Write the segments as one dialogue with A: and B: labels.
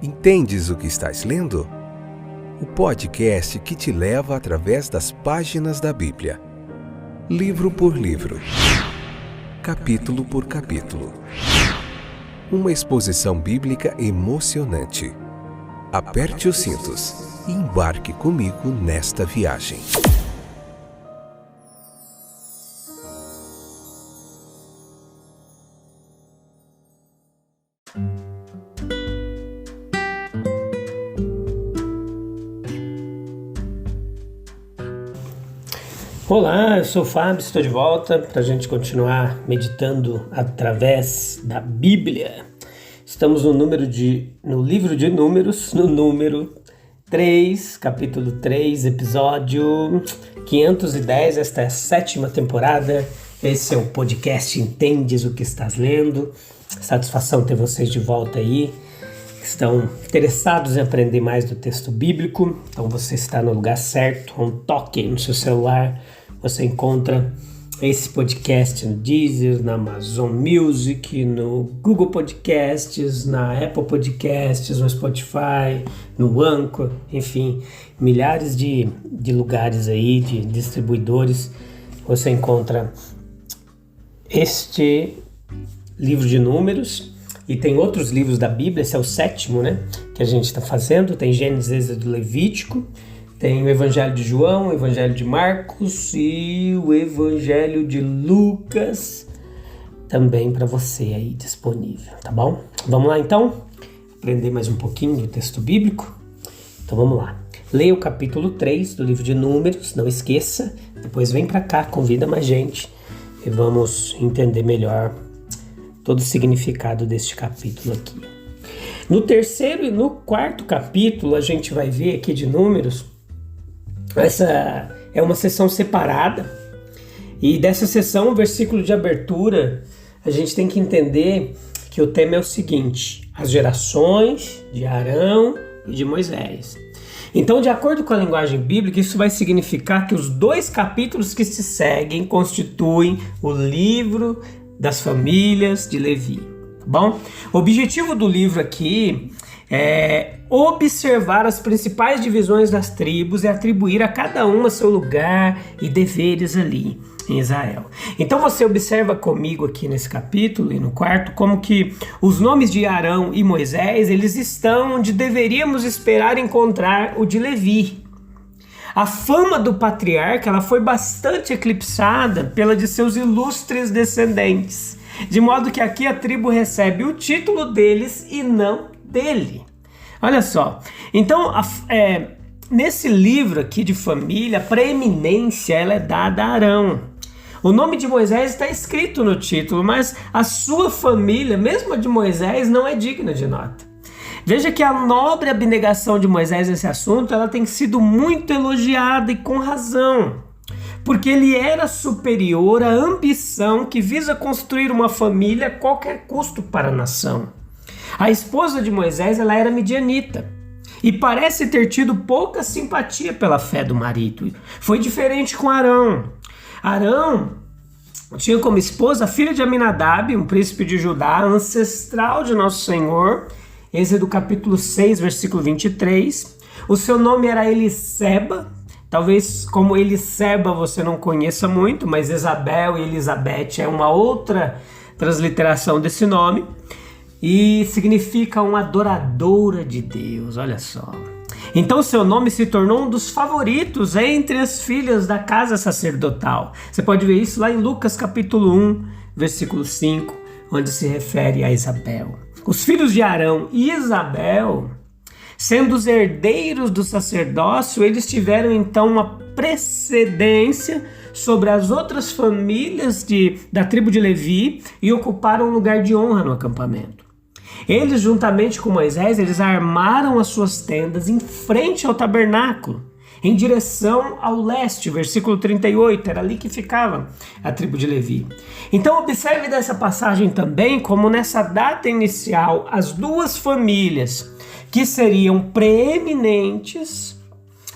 A: Entendes o que estás lendo? O podcast que te leva através das páginas da Bíblia. Livro por livro. Capítulo por capítulo. Uma exposição bíblica emocionante. Aperte os cintos e embarque comigo nesta viagem.
B: Olá, eu sou o Fábio, estou de volta para a gente continuar meditando através da Bíblia. Estamos no livro de Números, no número 3, capítulo 3, episódio 510, esta é a 7ª temporada. Esse é o podcast Entendes o que estás lendo. Satisfação ter vocês de volta aí, que estão interessados em aprender mais do texto bíblico. Então você está no lugar certo, um toque no seu celular. Você encontra esse podcast no Deezer, na Amazon Music, no Google Podcasts, na Apple Podcasts, no Spotify, no Anchor, enfim, milhares de lugares aí, de distribuidores. Você encontra este livro de Números e tem outros livros da Bíblia, esse é o 7º, né, que a gente está fazendo. Tem Gênesis, Êxodo, Levítico. Tem o Evangelho de João, o Evangelho de Marcos e o Evangelho de Lucas também para você aí disponível, tá bom? Vamos lá então, aprender mais um pouquinho do texto bíblico? Então vamos lá. Leia o capítulo 3 do livro de Números, não esqueça, depois vem para cá, convida mais gente e vamos entender melhor todo o significado deste capítulo aqui. No 3º e no 4º capítulo a gente vai ver aqui de Números. Essa é uma sessão separada e dessa sessão, o versículo de abertura, a gente tem que entender que o tema é o seguinte: as gerações de Arão e de Moisés. Então, de acordo com a linguagem bíblica, isso vai significar que os 2 capítulos que se seguem constituem o livro das famílias de Levi, tá bom? O objetivo do livro aqui é observar as principais divisões das tribos e atribuir a cada uma seu lugar e deveres ali em Israel. Então você observa comigo aqui nesse capítulo e no 4º como que os nomes de Arão e Moisés, eles estão onde deveríamos esperar encontrar o de Levi. A fama do patriarca, ela foi bastante eclipsada pela de seus ilustres descendentes, de modo que aqui a tribo recebe o título deles e não dele. Olha só, então nesse livro aqui de família, a preeminência ela é dada a Arão. O nome de Moisés está escrito no título, mas a sua família, mesmo a de Moisés, não é digna de nota. Veja que a nobre abnegação de Moisés nesse assunto, ela tem sido muito elogiada e com razão, porque ele era superior à ambição que visa construir uma família a qualquer custo para a nação. A esposa de Moisés, ela era midianita e parece ter tido pouca simpatia pela fé do marido. Foi diferente com Arão. Arão tinha como esposa a filha de Aminadab, um príncipe de Judá, ancestral de Nosso Senhor. Êxodo capítulo 6, versículo 23. O seu nome era Eliseba. Talvez como Eliseba você não conheça muito, mas Isabel e Elizabeth é uma outra transliteração desse nome. E significa uma adoradora de Deus, olha só. Então seu nome se tornou um dos favoritos entre as filhas da casa sacerdotal. Você pode ver isso lá em Lucas capítulo 1, versículo 5, onde se refere a Isabel. Os filhos de Arão e Isabel, sendo os herdeiros do sacerdócio, eles tiveram então uma precedência sobre as outras famílias da tribo de Levi e ocuparam um lugar de honra no acampamento. Eles, juntamente com Moisés, eles armaram as suas tendas em frente ao tabernáculo, em direção ao leste, versículo 38, era ali que ficava a tribo de Levi. Então observe dessa passagem também como nessa data inicial, as 2 famílias que seriam preeminentes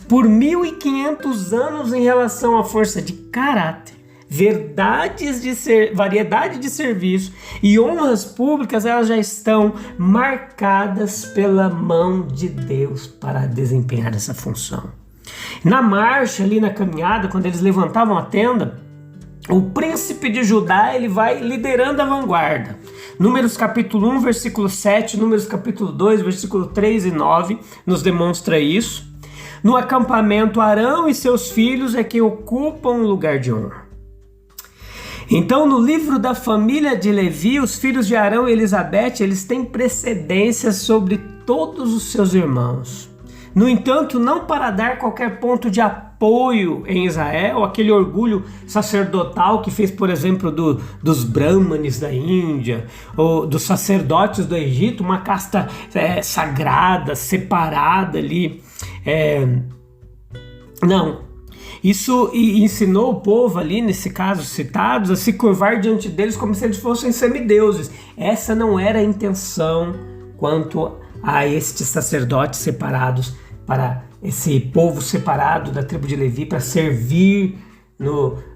B: por 1.500 anos em relação à força de caráter, variedade de serviço e honras públicas, elas já estão marcadas pela mão de Deus para desempenhar essa função. Na marcha, ali na caminhada, quando eles levantavam a tenda, o príncipe de Judá, ele vai liderando a vanguarda. Números capítulo 1, versículo 7, Números capítulo 2, versículo 3 e 9, nos demonstra isso. No acampamento, Arão e seus filhos é quem ocupam o lugar de honra. Então, no livro da família de Levi, os filhos de Arão e Elizabeth, eles têm precedência sobre todos os seus irmãos. No entanto, não para dar qualquer ponto de apoio em Israel, aquele orgulho sacerdotal que fez, por exemplo, dos brahmanes da Índia, ou dos sacerdotes do Egito, uma casta sagrada, separada ali. Não. Isso ensinou o povo ali, nesse caso citados, a se curvar diante deles como se eles fossem semideuses. Essa não era a intenção quanto a estes sacerdotes separados, para esse povo separado da tribo de Levi, para servir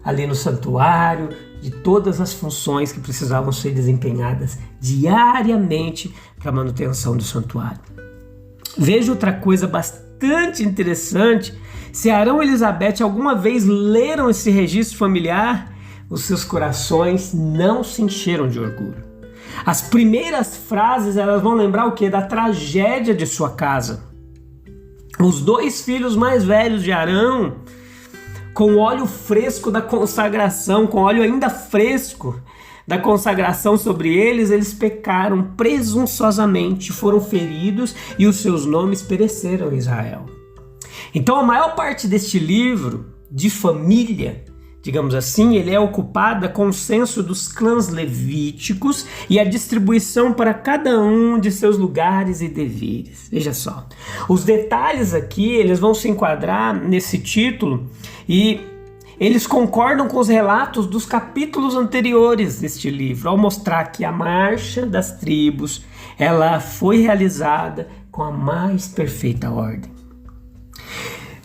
B: ali no santuário, de todas as funções que precisavam ser desempenhadas diariamente para a manutenção do santuário. Veja outra coisa bastante interessante: se Arão e Elizabeth alguma vez leram esse registro familiar, os seus corações não se encheram de orgulho. As primeiras frases, elas vão lembrar o quê? Da tragédia de sua casa. Os 2 filhos mais velhos de Arão, com óleo fresco da consagração, com óleo ainda fresco da consagração sobre eles, eles pecaram presunçosamente, foram feridos e os seus nomes pereceram em Israel. Então a maior parte deste livro de família, digamos assim, ele é ocupada com o censo dos clãs levíticos e a distribuição para cada um de seus lugares e deveres. Veja só, os detalhes aqui, eles vão se enquadrar nesse título e eles concordam com os relatos dos capítulos anteriores deste livro, ao mostrar que a marcha das tribos, ela foi realizada com a mais perfeita ordem.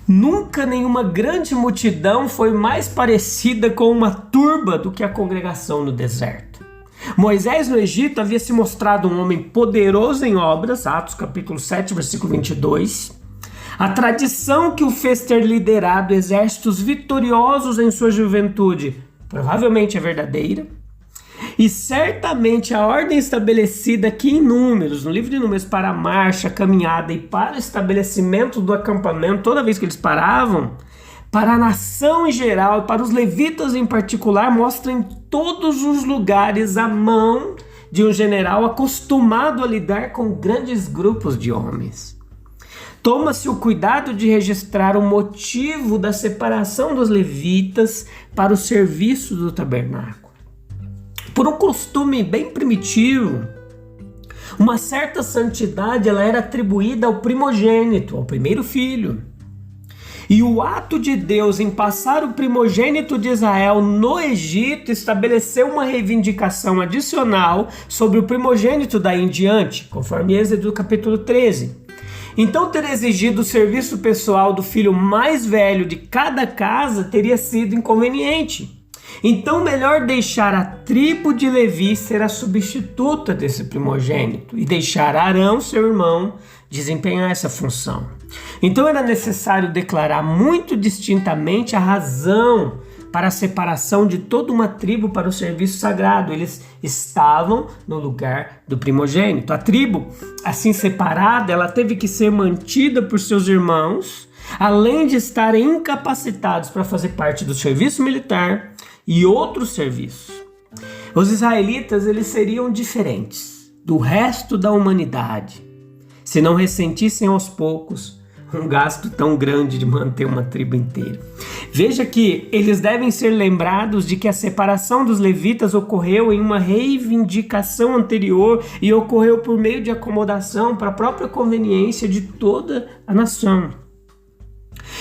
B: Nunca nenhuma grande multidão foi mais parecida com uma turba do que a congregação no deserto. Moisés no Egito havia se mostrado um homem poderoso em obras, Atos capítulo 7, versículo 22. A tradição que o fez ter liderado exércitos vitoriosos em sua juventude provavelmente é verdadeira. E certamente a ordem estabelecida aqui em Números, no livro de Números, para a marcha, a caminhada e para o estabelecimento do acampamento, toda vez que eles paravam, para a nação em geral e para os levitas em particular, mostra em todos os lugares a mão de um general acostumado a lidar com grandes grupos de homens. Toma-se o cuidado de registrar o motivo da separação dos levitas para o serviço do tabernáculo. Por um costume bem primitivo, uma certa santidade ela era atribuída ao primogênito, ao primeiro filho. E o ato de Deus em passar o primogênito de Israel no Egito estabeleceu uma reivindicação adicional sobre o primogênito daí em diante, conforme Êxodo capítulo 13. Então, ter exigido o serviço pessoal do filho mais velho de cada casa teria sido inconveniente. Então, melhor deixar a tribo de Levi ser a substituta desse primogênito e deixar Arão, seu irmão, desempenhar essa função. Então, era necessário declarar muito distintamente a razão para a separação de toda uma tribo para o serviço sagrado. Eles estavam no lugar do primogênito. A tribo, assim separada, ela teve que ser mantida por seus irmãos, além de estarem incapacitados para fazer parte do serviço militar e outros serviços. Os israelitas, eles seriam diferentes do resto da humanidade se não ressentissem aos poucos um gasto tão grande de manter uma tribo inteira. Veja que eles devem ser lembrados de que a separação dos levitas ocorreu em uma reivindicação anterior e ocorreu por meio de acomodação para a própria conveniência de toda a nação.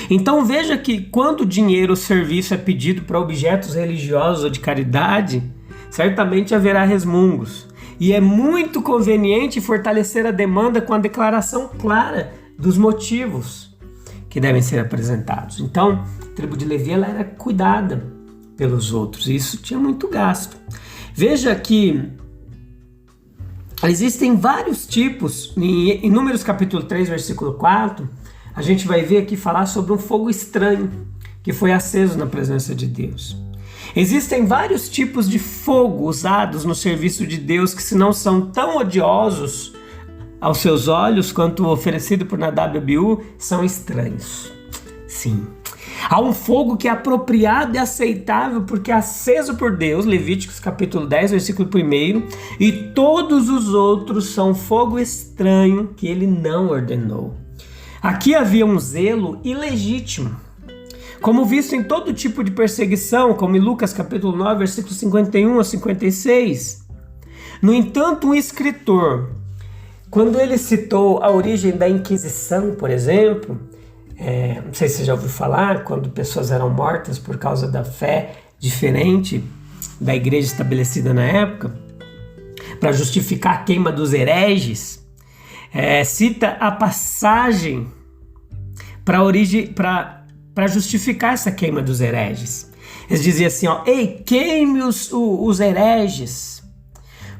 B: Então veja que quando dinheiro ou serviço é pedido para objetos religiosos ou de caridade, certamente haverá resmungos. E é muito conveniente fortalecer a demanda com a declaração clara dos motivos que devem ser apresentados. Então, a tribo de Levi ela era cuidada pelos outros. Isso tinha muito gasto. Veja que existem vários tipos. Em Números capítulo 3, versículo 4, a gente vai ver aqui falar sobre um fogo estranho que foi aceso na presença de Deus. Existem vários tipos de fogo usados no serviço de Deus que, se não são tão odiosos aos seus olhos quanto o oferecido por Nadab e Abiú, são estranhos. Sim. Há um fogo que é apropriado e aceitável porque é aceso por Deus, Levíticos capítulo 10, versículo 1, e todos os outros são fogo estranho que ele não ordenou. Aqui havia um zelo ilegítimo, como visto em todo tipo de perseguição, como em Lucas capítulo 9, versículos 51 a 56. No entanto, um escritor, quando ele citou a origem da Inquisição, por exemplo, não sei se você já ouviu falar, quando pessoas eram mortas por causa da fé diferente da igreja estabelecida na época, para justificar a queima dos hereges, cita a passagem para justificar essa queima dos hereges. Eles diziam assim, ei, queime os hereges,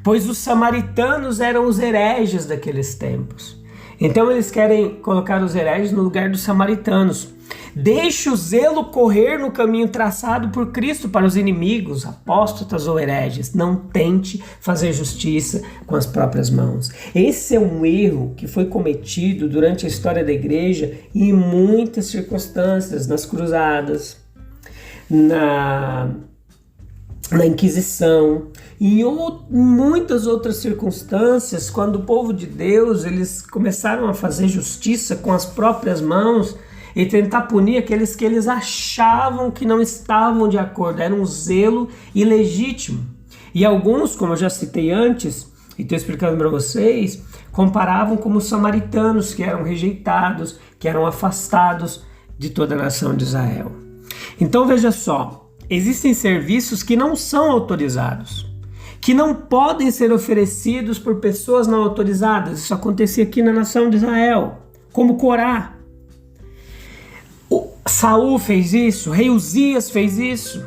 B: pois os samaritanos eram os hereges daqueles tempos. Então eles querem colocar os hereges no lugar dos samaritanos. Deixe o zelo correr no caminho traçado por Cristo para os inimigos, apóstatas ou hereges. Não tente fazer justiça com as próprias mãos. Esse é um erro que foi cometido durante a história da igreja em muitas circunstâncias, nas cruzadas, na Inquisição, e em muitas outras circunstâncias, quando o povo de Deus eles começaram a fazer justiça com as próprias mãos e tentar punir aqueles que eles achavam que não estavam de acordo. Era um zelo ilegítimo. E alguns, como eu já citei antes, e estou explicando para vocês, comparavam como os samaritanos, que eram rejeitados, que eram afastados de toda a nação de Israel. Então veja só, existem serviços que não são autorizados, que não podem ser oferecidos por pessoas não autorizadas. Isso acontecia aqui na nação de Israel, como Corá. Saul fez isso, rei Uzias fez isso.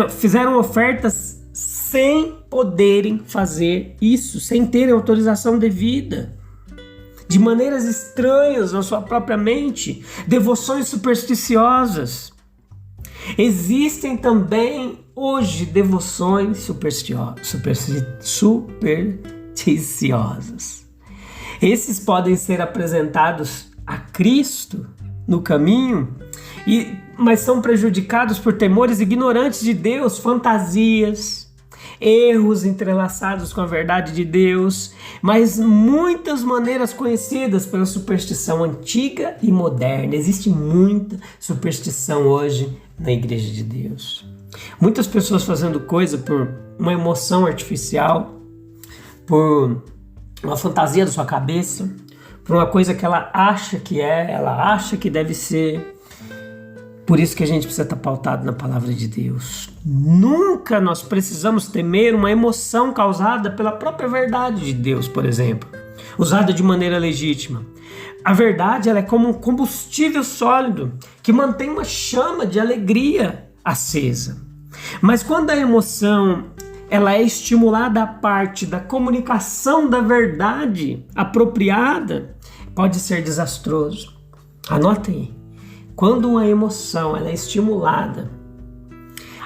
B: Fizeram ofertas sem poderem fazer isso, sem terem autorização devida, de maneiras estranhas na sua própria mente, devoções supersticiosas. Existem também hoje devoções supersticiosas. Esses podem ser apresentados a Cristo no caminho, mas são prejudicados por temores ignorantes de Deus, fantasias, erros entrelaçados com a verdade de Deus, mas muitas maneiras conhecidas pela superstição antiga e moderna. Existe muita superstição hoje na igreja de Deus. Muitas pessoas fazendo coisa por uma emoção artificial, por uma fantasia da sua cabeça, por uma coisa que ela acha que ela acha que deve ser. Por isso que a gente precisa estar pautado na palavra de Deus. Nunca nós precisamos temer uma emoção causada pela própria verdade de Deus, por exemplo, usada de maneira legítima. A verdade ela é como um combustível sólido que mantém uma chama de alegria acesa. Mas quando a emoção ela é estimulada a parte da comunicação da verdade apropriada, pode ser desastroso. Anotem aí. Quando uma emoção ela é estimulada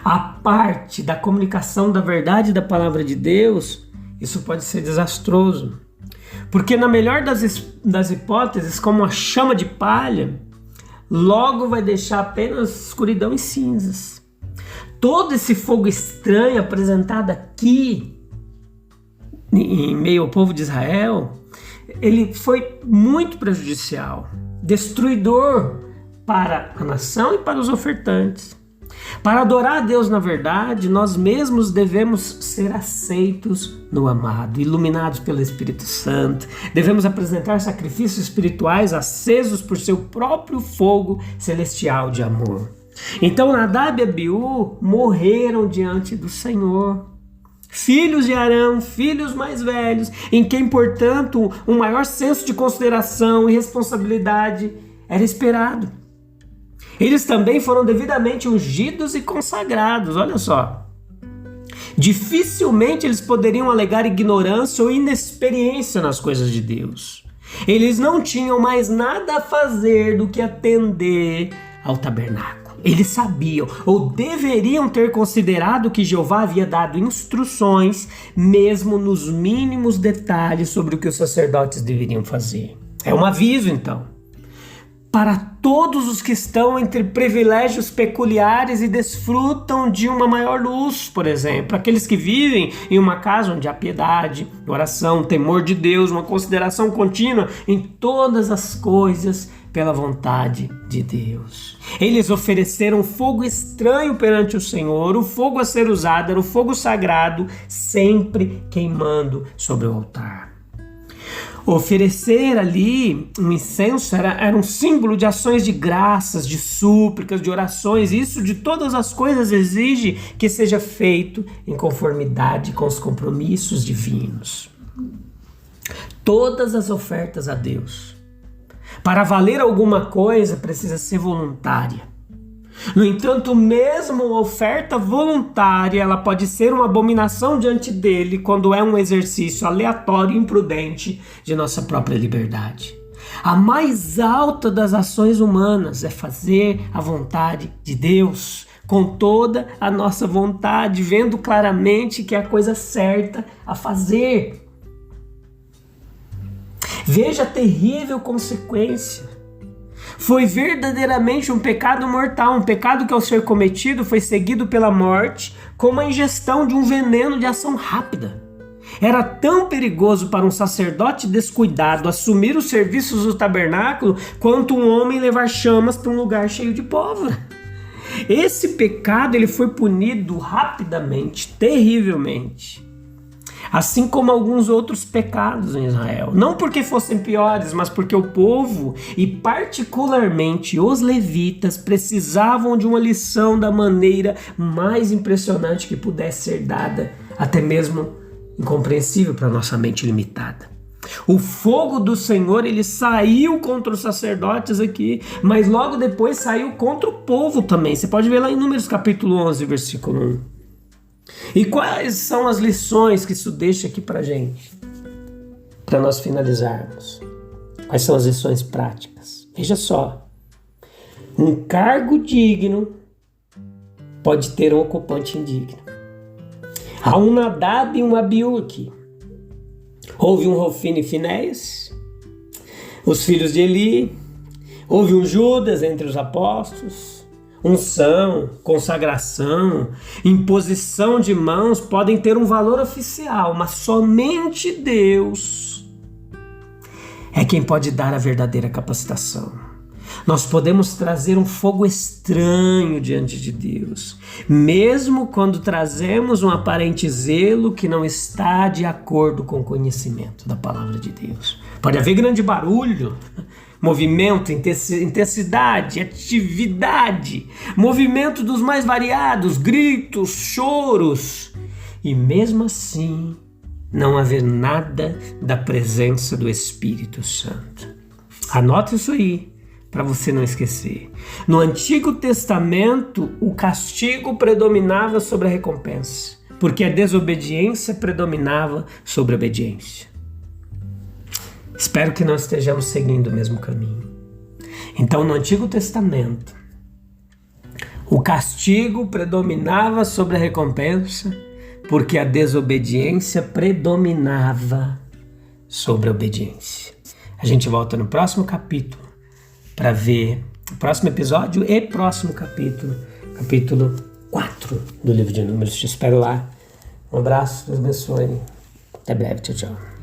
B: a parte da comunicação da verdade da palavra de Deus, isso pode ser desastroso. Porque na melhor das hipóteses, como uma chama de palha, logo vai deixar apenas escuridão e cinzas. Todo esse fogo estranho apresentado aqui, em meio ao povo de Israel, ele foi muito prejudicial, destruidor para a nação e para os ofertantes. Para adorar a Deus na verdade, nós mesmos devemos ser aceitos no amado, iluminados pelo Espírito Santo. Devemos apresentar sacrifícios espirituais acesos por seu próprio fogo celestial de amor. Então Nadab e Abiú morreram diante do Senhor, filhos de Arão, filhos mais velhos, em quem, portanto, um maior senso de consideração e responsabilidade era esperado. Eles também foram devidamente ungidos e consagrados, olha só. Dificilmente eles poderiam alegar ignorância ou inexperiência nas coisas de Deus. Eles não tinham mais nada a fazer do que atender ao tabernáculo. Eles sabiam ou deveriam ter considerado que Jeová havia dado instruções, mesmo nos mínimos detalhes, sobre o que os sacerdotes deveriam fazer. É um aviso, então, para todos os que estão entre privilégios peculiares e desfrutam de uma maior luz, por exemplo, aqueles que vivem em uma casa onde há piedade, oração, temor de Deus, uma consideração contínua em todas as coisas pela vontade de Deus. Eles ofereceram fogo estranho perante o Senhor, o fogo a ser usado era o fogo sagrado, sempre queimando sobre o altar. Oferecer ali um incenso era um símbolo de ações de graças, de súplicas, de orações. Isso de todas as coisas exige que seja feito em conformidade com os compromissos divinos. Todas as ofertas a Deus, para valer alguma coisa, precisa ser voluntária. No entanto, mesmo a oferta voluntária, ela pode ser uma abominação diante dele quando é um exercício aleatório e imprudente de nossa própria liberdade. A mais alta das ações humanas é fazer a vontade de Deus, com toda a nossa vontade, vendo claramente que é a coisa certa a fazer. Veja a terrível consequência. Foi verdadeiramente um pecado mortal, um pecado que ao ser cometido foi seguido pela morte, como a ingestão de um veneno de ação rápida. Era tão perigoso para um sacerdote descuidado assumir os serviços do tabernáculo quanto um homem levar chamas para um lugar cheio de pólvora. Esse pecado ele foi punido rapidamente, terrivelmente. Assim como alguns outros pecados em Israel. Não porque fossem piores, mas porque o povo, e particularmente os levitas, precisavam de uma lição da maneira mais impressionante que pudesse ser dada, até mesmo incompreensível para nossa mente limitada. O fogo do Senhor, ele saiu contra os sacerdotes aqui, mas logo depois saiu contra o povo também. Você pode ver lá em Números capítulo 11, versículo 1. E quais são as lições que isso deixa aqui pra gente? Para nós finalizarmos. Quais são as lições práticas? Veja só. Um cargo digno pode ter um ocupante indigno. Há um Nadab e um Abiú aqui. Houve um Hofni e Finéias, os filhos de Eli. Houve um Judas entre os apóstolos. Unção, consagração, imposição de mãos podem ter um valor oficial, mas somente Deus é quem pode dar a verdadeira capacitação. Nós podemos trazer um fogo estranho diante de Deus, mesmo quando trazemos um aparente zelo que não está de acordo com o conhecimento da palavra de Deus. Pode haver grande barulho, movimento, intensidade, atividade, movimento dos mais variados, gritos, choros, e mesmo assim não haver nada da presença do Espírito Santo. Anote isso aí, para você não esquecer. No Antigo Testamento, o castigo predominava sobre a recompensa, porque a desobediência predominava sobre a obediência. Espero que nós estejamos seguindo o mesmo caminho. Então, no Antigo Testamento, o castigo predominava sobre a recompensa, porque a desobediência predominava sobre a obediência. A gente volta no próximo capítulo para ver o próximo episódio e próximo capítulo 4 do livro de Números. Te espero lá. Um abraço, Deus abençoe. Até breve, tchau, tchau.